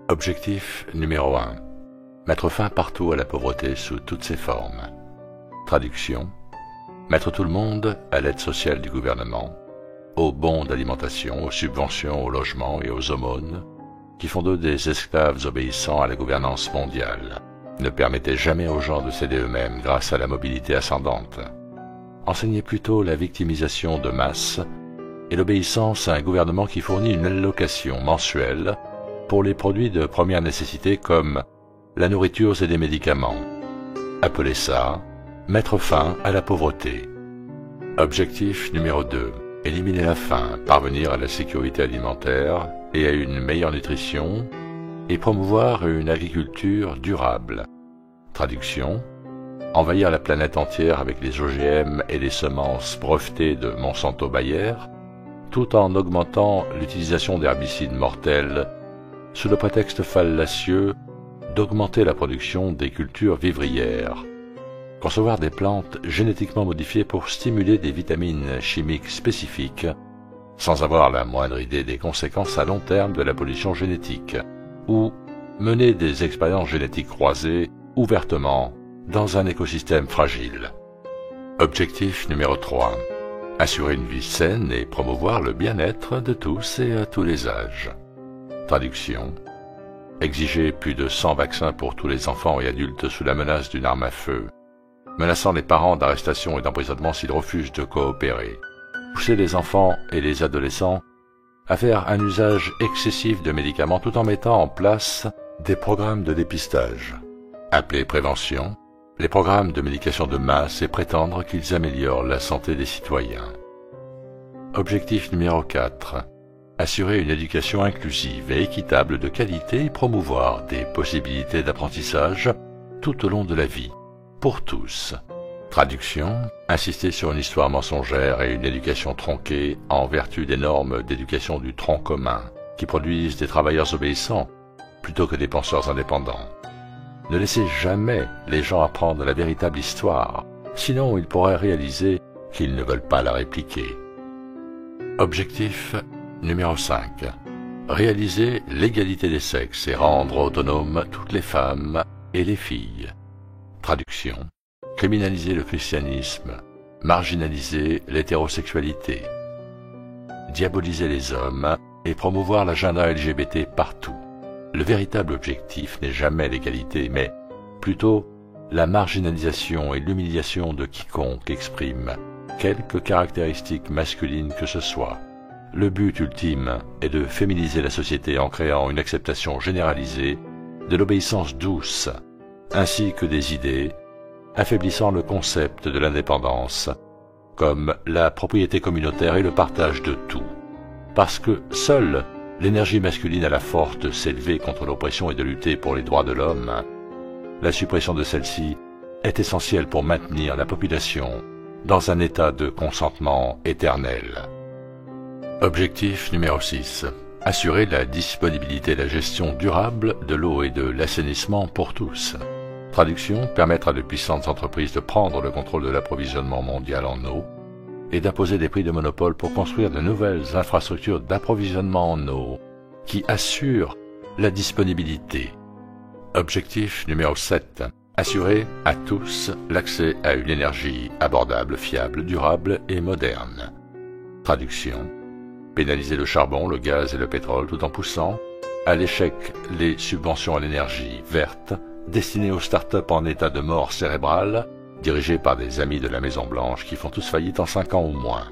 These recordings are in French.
Objectif numéro 1. Mettre fin partout à la pauvreté sous toutes ses formes. Traduction. Mettre tout le monde à l'aide sociale du gouvernement, aux bons d'alimentation, aux subventions, au logement et aux aumônes, qui font d'eux des esclaves obéissant à la gouvernance mondiale. Ne permettez jamais aux gens de s'aider eux-mêmes grâce à la mobilité ascendante. Enseignez plutôt la victimisation de masse et l'obéissance à un gouvernement qui fournit une allocation mensuelle pour les produits de première nécessité comme la nourriture et des médicaments. Appelez ça « mettre fin à la pauvreté ». Objectif numéro 2. Éliminer la faim, parvenir à la sécurité alimentaire et à une meilleure nutrition et promouvoir une agriculture durable. Traduction. Envahir la planète entière avec les OGM et les semences brevetées de Monsanto-Bayer, tout en augmentant l'utilisation d'herbicides mortels sous le prétexte fallacieux d'augmenter la production des cultures vivrières. Concevoir des plantes génétiquement modifiées pour stimuler des vitamines chimiques spécifiques, sans avoir la moindre idée des conséquences à long terme de la pollution génétique, ou mener des expériences génétiques croisées ouvertement dans un écosystème fragile. Objectif numéro 3. Assurer une vie saine et promouvoir le bien-être de tous et à tous les âges. Traduction. Exiger plus de 100 vaccins pour tous les enfants et adultes sous la menace d'une arme à feu, menaçant les parents d'arrestation et d'emprisonnement s'ils refusent de coopérer. Pousser les enfants et les adolescents à faire un usage excessif de médicaments tout en mettant en place des programmes de dépistage. Appelés prévention, les programmes de médication de masse et prétendre qu'ils améliorent la santé des citoyens. Objectif numéro 4. Assurer une éducation inclusive et équitable de qualité et promouvoir des possibilités d'apprentissage tout au long de la vie, pour tous. Traduction. Insister sur une histoire mensongère et une éducation tronquée en vertu des normes d'éducation du tronc commun, qui produisent des travailleurs obéissants plutôt que des penseurs indépendants. Ne laissez jamais les gens apprendre la véritable histoire, sinon ils pourraient réaliser qu'ils ne veulent pas la répliquer. Objectif numéro 5. Réaliser l'égalité des sexes et rendre autonomes toutes les femmes et les filles. Traduction. Criminaliser le christianisme, marginaliser l'hétérosexualité, diaboliser les hommes et promouvoir l'agenda LGBT partout. Le véritable objectif n'est jamais l'égalité, mais plutôt la marginalisation et l'humiliation de quiconque exprime quelque caractéristique masculine que ce soit. Le but ultime est de féminiser la société en créant une acceptation généralisée de l'obéissance douce, ainsi que des idées affaiblissant le concept de l'indépendance, comme la propriété communautaire et le partage de tout. Parce que seule l'énergie masculine a la force de s'élever contre l'oppression et de lutter pour les droits de l'homme, la suppression de celle-ci est essentielle pour maintenir la population dans un état de consentement éternel. Objectif numéro 6. Assurer la disponibilité et la gestion durable de l'eau et de l'assainissement pour tous. Traduction. Permettre à de puissantes entreprises de prendre le contrôle de l'approvisionnement mondial en eau et d'imposer des prix de monopole pour construire de nouvelles infrastructures d'approvisionnement en eau qui assurent la disponibilité. Objectif numéro 7. Assurer à tous l'accès à une énergie abordable, fiable, durable et moderne. Traduction. Pénaliser le charbon, le gaz et le pétrole tout en poussant à l'échec les subventions à l'énergie verte destinées aux start-up en état de mort cérébrale, dirigées par des amis de la Maison-Blanche qui font tous faillite en 5 ans ou moins.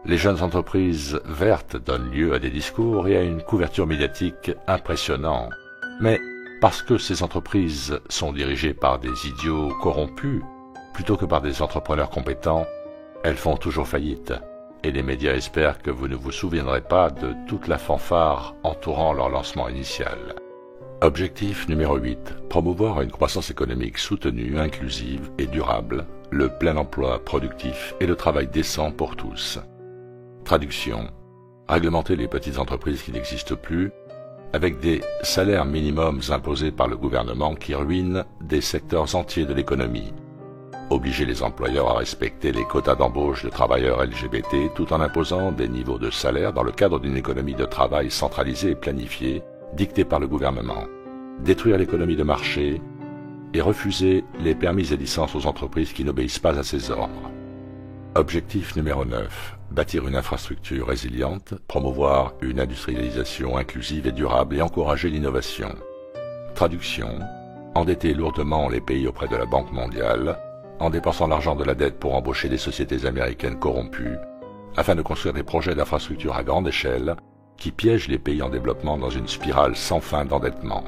Les jeunes entreprises vertes donnent lieu à des discours et à une couverture médiatique impressionnante. Mais parce que ces entreprises sont dirigées par des idiots corrompus, plutôt que par des entrepreneurs compétents, elles font toujours faillite. Et les médias espèrent que vous ne vous souviendrez pas de toute la fanfare entourant leur lancement initial. Objectif numéro 8. Promouvoir une croissance économique soutenue, inclusive et durable, le plein emploi productif et le travail décent pour tous. Traduction. Réglementer les petites entreprises qui n'existent plus, avec des salaires minimums imposés par le gouvernement qui ruinent des secteurs entiers de l'économie. Obliger les employeurs à respecter les quotas d'embauche de travailleurs LGBT tout en imposant des niveaux de salaire dans le cadre d'une économie de travail centralisée et planifiée, dictée par le gouvernement. détruire l'économie de marché et refuser les permis et licences aux entreprises qui n'obéissent pas à ses ordres. Objectif numéro 9. Bâtir une infrastructure résiliente, promouvoir une industrialisation inclusive et durable et encourager l'innovation. Traduction. Endetter lourdement les pays auprès de la Banque mondiale, en dépensant l'argent de la dette pour embaucher des sociétés américaines corrompues, afin de construire des projets d'infrastructure à grande échelle qui piègent les pays en développement dans une spirale sans fin d'endettement.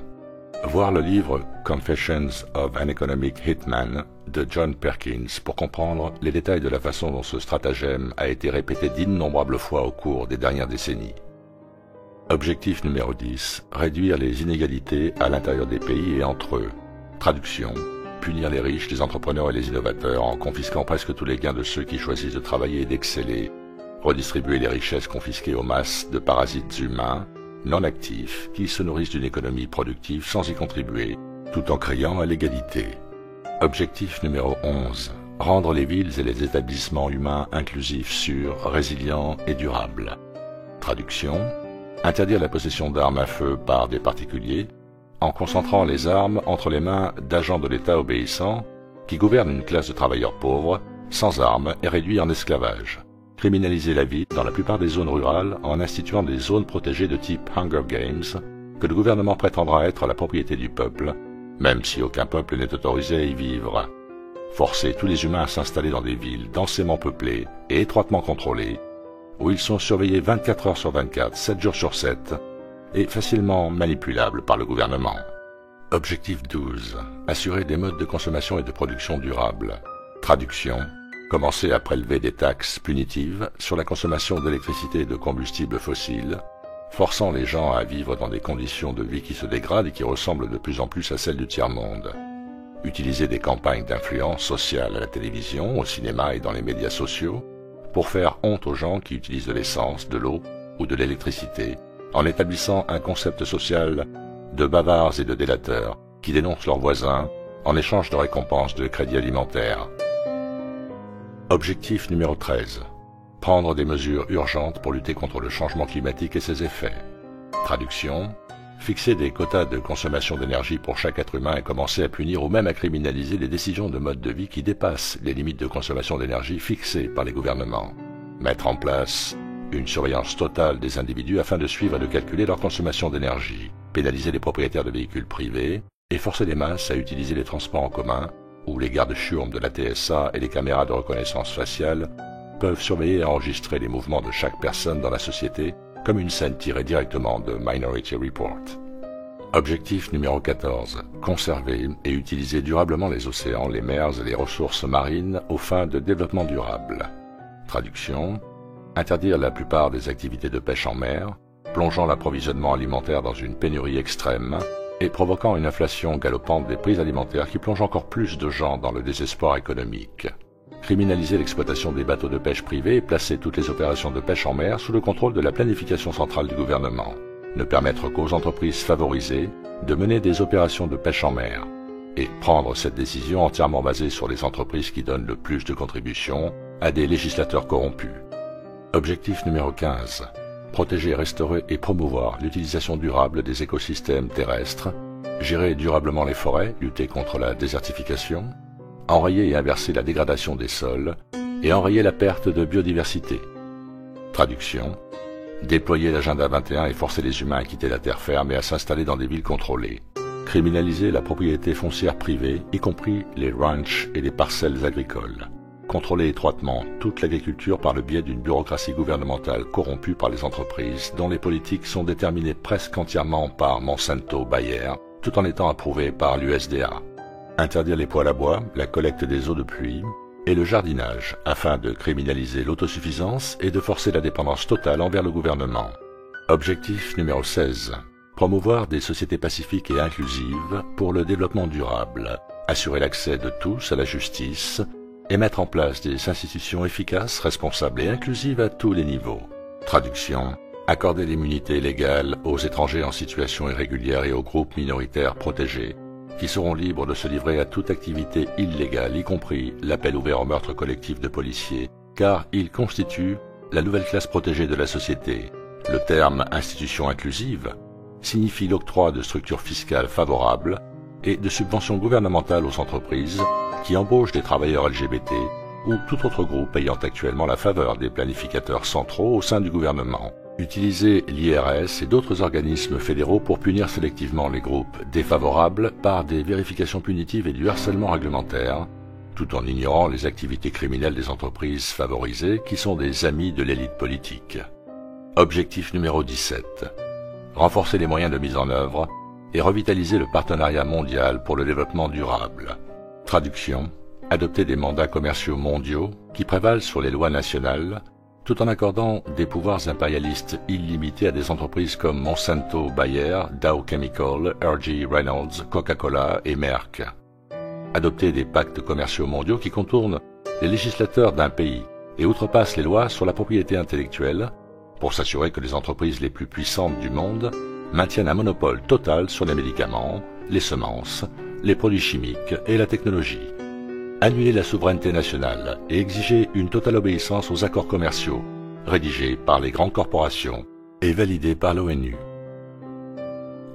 Voir le livre Confessions of an Economic Hitman de John Perkins pour comprendre les détails de la façon dont ce stratagème a été répété d'innombrables fois au cours des dernières décennies. Objectif numéro 10. Réduire les inégalités à l'intérieur des pays et entre eux. Traduction. Punir les riches, les entrepreneurs et les innovateurs en confisquant presque tous les gains de ceux qui choisissent de travailler et d'exceller. Redistribuer les richesses confisquées aux masses de parasites humains non actifs qui se nourrissent d'une économie productive sans y contribuer, tout en criant à l'égalité. Objectif numéro 11. Rendre les villes et les établissements humains inclusifs, sûrs, résilients et durables. Traduction. Interdire la possession d'armes à feu par des particuliers en concentrant les armes entre les mains d'agents de l'État obéissants qui gouvernent une classe de travailleurs pauvres, sans armes et réduits en esclavage. Criminaliser la vie dans la plupart des zones rurales en instituant des zones protégées de type Hunger Games que le gouvernement prétendra être la propriété du peuple, même si aucun peuple n'est autorisé à y vivre. Forcer tous les humains à s'installer dans des villes densément peuplées et étroitement contrôlées, où ils sont surveillés 24 heures sur 24, 7 jours sur 7, et facilement manipulables par le gouvernement. Objectif 12. Assurer des modes de consommation et de production durables. Traduction. Commencer à prélever des taxes punitives sur la consommation d'électricité et de combustibles fossiles, forçant les gens à vivre dans des conditions de vie qui se dégradent et qui ressemblent de plus en plus à celles du tiers-monde. Utiliser des campagnes d'influence sociale à la télévision, au cinéma et dans les médias sociaux pour faire honte aux gens qui utilisent de l'essence, de l'eau ou de l'électricité, en établissant un concept social de bavards et de délateurs qui dénoncent leurs voisins en échange de récompenses de crédits alimentaires. Objectif numéro 13. Prendre des mesures urgentes pour lutter contre le changement climatique et ses effets. Traduction. Fixer des quotas de consommation d'énergie pour chaque être humain et commencer à punir ou même à criminaliser les décisions de mode de vie qui dépassent les limites de consommation d'énergie fixées par les gouvernements. Mettre en place une surveillance totale des individus afin de suivre et de calculer leur consommation d'énergie. Pénaliser les propriétaires de véhicules privés et forcer les masses à utiliser les transports en commun où les gardes-chiourmes de la TSA et les caméras de reconnaissance faciale peuvent surveiller et enregistrer les mouvements de chaque personne dans la société comme une scène tirée directement de Minority Report. Objectif numéro 14. Conserver et utiliser durablement les océans, les mers et les ressources marines aux fins de développement durable. Traduction. Interdire la plupart des activités de pêche en mer, plongeant l'approvisionnement alimentaire dans une pénurie extrême et provoquant une inflation galopante des prix alimentaires qui plonge encore plus de gens dans le désespoir économique. Criminaliser l'exploitation des bateaux de pêche privés et placer toutes les opérations de pêche en mer sous le contrôle de la planification centrale du gouvernement. Ne permettre qu'aux entreprises favorisées de mener des opérations de pêche en mer. Et prendre cette décision entièrement basée sur les entreprises qui donnent le plus de contributions à des législateurs corrompus. Objectif numéro 15. Protéger, restaurer et promouvoir l'utilisation durable des écosystèmes terrestres, gérer durablement les forêts, lutter contre la désertification, enrayer et inverser la dégradation des sols et enrayer la perte de biodiversité. Traduction. Déployer l'agenda 21 et forcer les humains à quitter la terre ferme et à s'installer dans des villes contrôlées. Criminaliser la propriété foncière privée, y compris les ranchs et les parcelles agricoles. Contrôler étroitement toute l'agriculture par le biais d'une bureaucratie gouvernementale corrompue par les entreprises dont les politiques sont déterminées presque entièrement par Monsanto Bayer, tout en étant approuvées par l'USDA. Interdire les poêles à bois, la collecte des eaux de pluie et le jardinage, afin de criminaliser l'autosuffisance et de forcer la dépendance totale envers le gouvernement. Objectif numéro 16. Promouvoir des sociétés pacifiques et inclusives pour le développement durable, assurer l'accès de tous à la justice et mettre en place des institutions efficaces, responsables et inclusives à tous les niveaux. Traduction. Accorder l'immunité légale aux étrangers en situation irrégulière et aux groupes minoritaires protégés, qui seront libres de se livrer à toute activité illégale, y compris l'appel ouvert au meurtre collectif de policiers, car ils constituent la nouvelle classe protégée de la société. Le terme « institution inclusive » signifie l'octroi de structures fiscales favorables et de subventions gouvernementales aux entreprises qui embauchent des travailleurs LGBT ou tout autre groupe ayant actuellement la faveur des planificateurs centraux au sein du gouvernement. Utiliser l'IRS et d'autres organismes fédéraux pour punir sélectivement les groupes défavorables par des vérifications punitives et du harcèlement réglementaire, tout en ignorant les activités criminelles des entreprises favorisées qui sont des amis de l'élite politique. Objectif numéro 17. Renforcer les moyens de mise en œuvre et revitaliser le partenariat mondial pour le développement durable. Traduction. Adopter des mandats commerciaux mondiaux qui prévalent sur les lois nationales tout en accordant des pouvoirs impérialistes illimités à des entreprises comme Monsanto, Bayer, Dow Chemical, R.G. Reynolds, Coca-Cola et Merck. Adopter des pactes commerciaux mondiaux qui contournent les législateurs d'un pays et outrepassent les lois sur la propriété intellectuelle pour s'assurer que les entreprises les plus puissantes du monde maintiennent un monopole total sur les médicaments, les semences, les produits chimiques et la technologie. Annuler la souveraineté nationale et exiger une totale obéissance aux accords commerciaux rédigés par les grandes corporations et validés par l'ONU.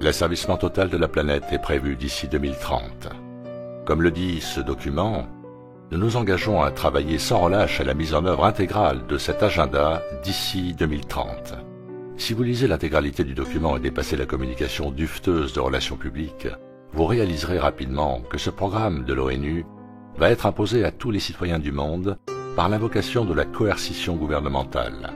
L'asservissement total de la planète est prévu d'ici 2030. Comme le dit ce document, nous nous engageons à travailler sans relâche à la mise en œuvre intégrale de cet agenda d'ici 2030. Si vous lisez l'intégralité du document et dépassez la communication dufteuse de relations publiques, vous réaliserez rapidement que ce programme de l'ONU va être imposé à tous les citoyens du monde par l'invocation de la coercition gouvernementale.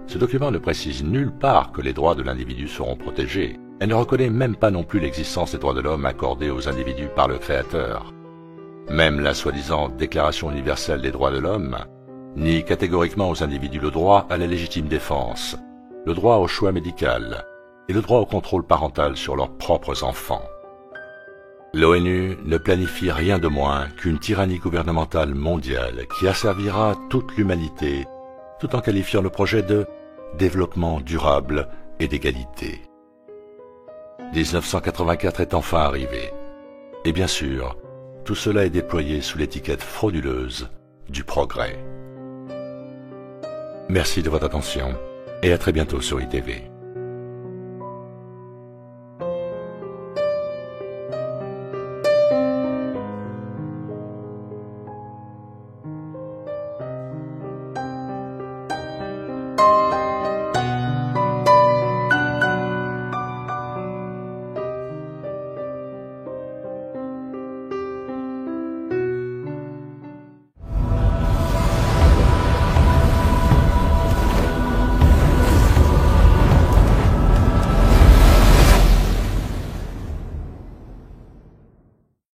Ce document ne précise nulle part que les droits de l'individu seront protégés et ne reconnaît même pas non plus l'existence des droits de l'homme accordés aux individus par le Créateur. Même la soi-disant Déclaration universelle des droits de l'homme nie catégoriquement aux individus le droit à la légitime défense, le droit au choix médical et le droit au contrôle parental sur leurs propres enfants. L'ONU ne planifie rien de moins qu'une tyrannie gouvernementale mondiale qui asservira toute l'humanité tout en qualifiant le projet de développement durable et d'égalité. 1984 est enfin arrivé. Et bien sûr, tout cela est déployé sous l'étiquette frauduleuse du progrès. Merci de votre attention et à très bientôt sur ITV.